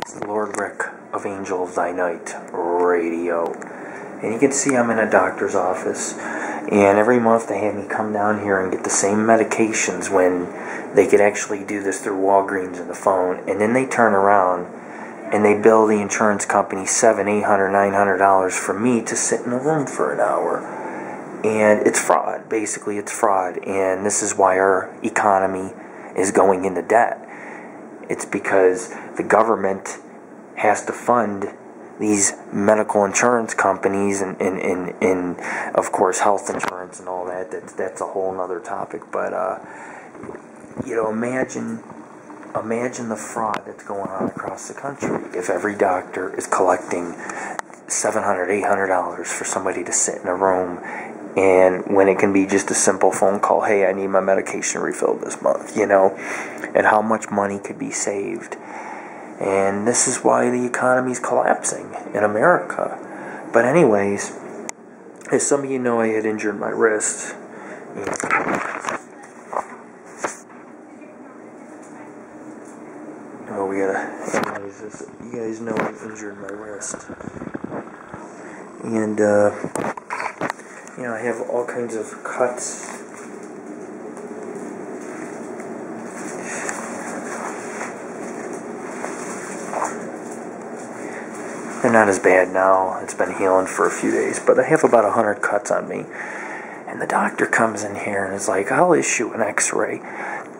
It's Lord Rick of AngelOfThyNight Radio. And you can see I'm in a doctor's office. And every month they have me come down here and get the same medications when they could actually do this through Walgreens and the phone. And then they turn around and they bill the insurance company $700, $800, $900 for me to sit in a room for an hour. And it's fraud. Basically, it's fraud. And this is why our economy is going into debt. It's because the government has to fund these medical insurance companies and of course health insurance and all that. That's a whole other topic. But imagine the fraud that's going on across the country. If every doctor is collecting $700, $800 for somebody to sit in a room, and when it can be just a simple phone call, hey, I need my medication refilled this month, and how much money could be saved. And this is why the economy's collapsing in America. But anyways, as some of you know, I had injured my wrist. Oh, we gotta analyze this. You guys know I injured my wrist. And, I have all kinds of cuts. They're not as bad now. It's been healing for a few days. But I have about 100 cuts on me. And the doctor comes in here and is like, I'll issue an x-ray.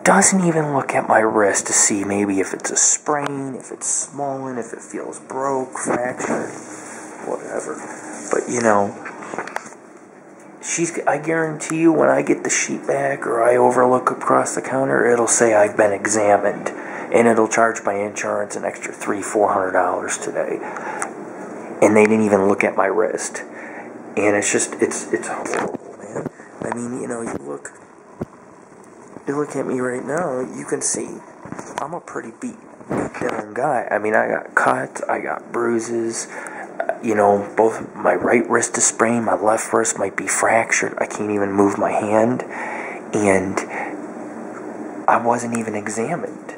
Doesn't even look at my wrist to see maybe if it's a sprain, if it's swollen, if it feels broke, fractured, whatever. But, I guarantee you when I get the sheet back or I overlook across the counter, it'll say I've been examined. And it'll charge my insurance an extra $300-$400 today. And they didn't even look at my wrist. And it's horrible, man. I mean, you look at me right now, you can see I'm a pretty beat down guy. I mean, I got cuts, I got bruises, both my right wrist is sprained, my left wrist might be fractured, I can't even move my hand, and I wasn't even examined,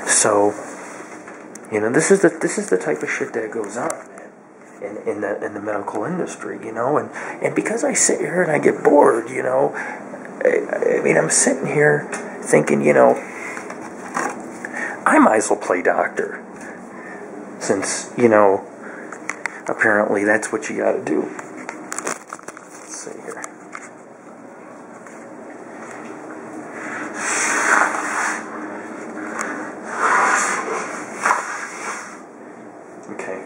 so, this is the type of shit that goes on, man, in the medical industry, and because I sit here and I get bored, I mean, I'm sitting here thinking, I might as well play doctor. Since, apparently that's what you gotta do. Let's see here. Okay.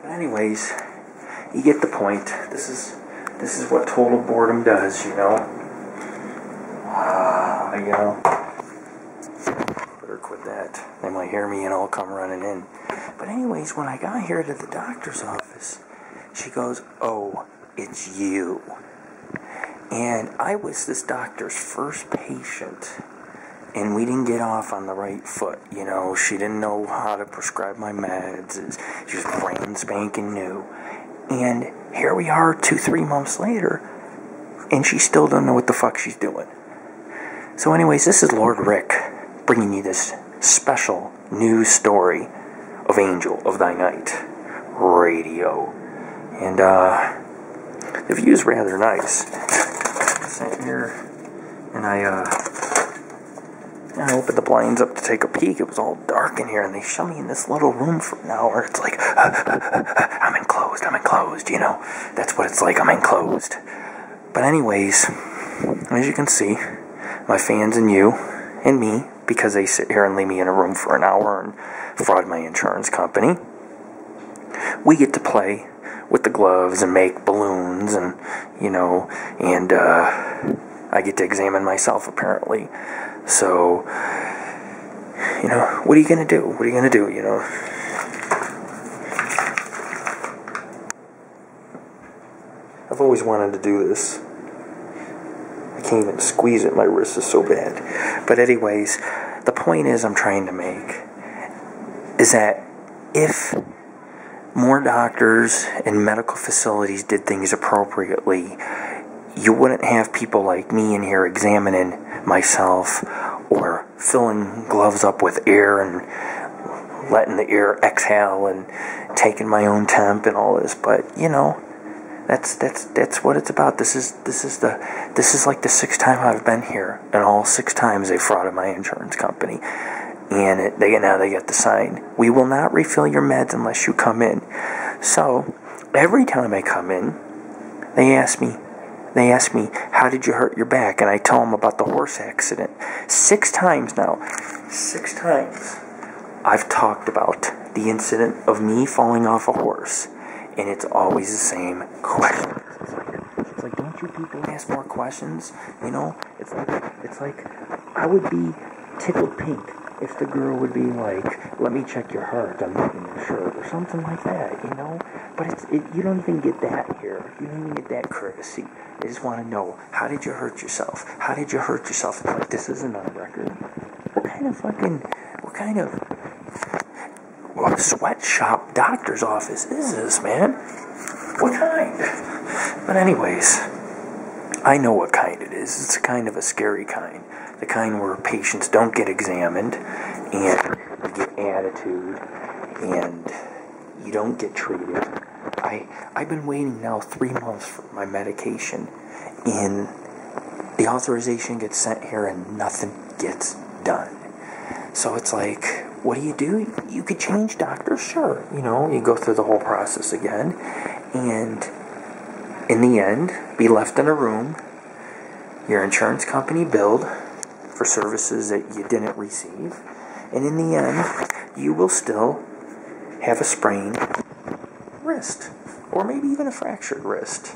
Anyways, you get the point. This is what total boredom does, Better quit that. They might hear me and I'll come running in. But anyways, when I got here to the doctor's office, she goes, "Oh, it's you." And I was this doctor's first patient. And we didn't get off on the right foot, She didn't know how to prescribe my meds. She was brand spanking new. And here we are 2-3 months later, and she still don't know what the fuck she's doing. So anyways, this is Lord Rick bringing you this special news story of AngelOfThyNight Radio. And the view's rather nice. I'm sitting here, and I opened the blinds up to take a peek. It was all dark in here, and they shut me in this little room for an hour. It's like, I'm enclosed, That's what it's like, I'm enclosed. But anyways, as you can see, my fans and you and me, because they sit here and leave me in a room for an hour and fraud my insurance company, we get to play with the gloves and make balloons and, and I get to examine myself, apparently. So, what are you going to do? I've always wanted to do this. I can't even squeeze it. My wrist is so bad. But anyways, the point is I'm trying to make is that if more doctors and medical facilities did things appropriately, you wouldn't have people like me in here examining myself or filling gloves up with air and letting the air exhale and taking my own temp and all this. But you know, that's what it's about. This is like the 6th time I've been here, and all 6 times they frauded my insurance company. And they get the sign, "We will not refill your meds unless you come in." So every time I come in, they ask me, "How did you hurt your back?" And I tell them about the horse accident. 6 times now. 6 times I've talked about the incident of me falling off a horse. And it's always the same question. It's like, don't you people ask more questions? You know, it's like I would be tickled pink if the girl would be like, "Let me check your heart, I'm looking at your shirt," or something like that, you know? But you don't even get that here. You don't even get that courtesy. They just want to know, how did you hurt yourself? How did you hurt yourself? It's like, this isn't on record. What kind of sweatshop doctor's office is this, man? What kind? But anyways, I know what kind it is. It's kind of a scary kind. The kind where patients don't get examined, and you get attitude, and you don't get treated. I've been waiting now 3 months for my medication, and the authorization gets sent here and nothing gets done. So it's like, what do? You could change doctors, sure. You know, you go through the whole process again, and in the end, be left in a room, your insurance company billed for services that you didn't receive, and in the end, you will still have a sprained wrist, or maybe even a fractured wrist.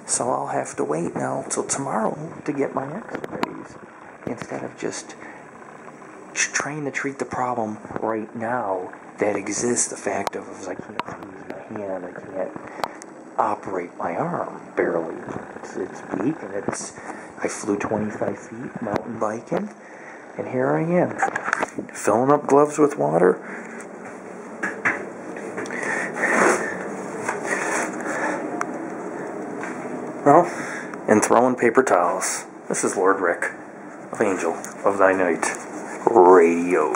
So I'll have to wait now till tomorrow to get my x-rays, instead of just trying to treat the problem right now that exists. The fact of, I can't use my hand, I can't operate my arm, barely. It's weak, and I flew 25 feet mountain biking, and here I am, filling up gloves with water. Well, and throwing paper towels. This is Lord Rick of Angel of Thy Night Radio.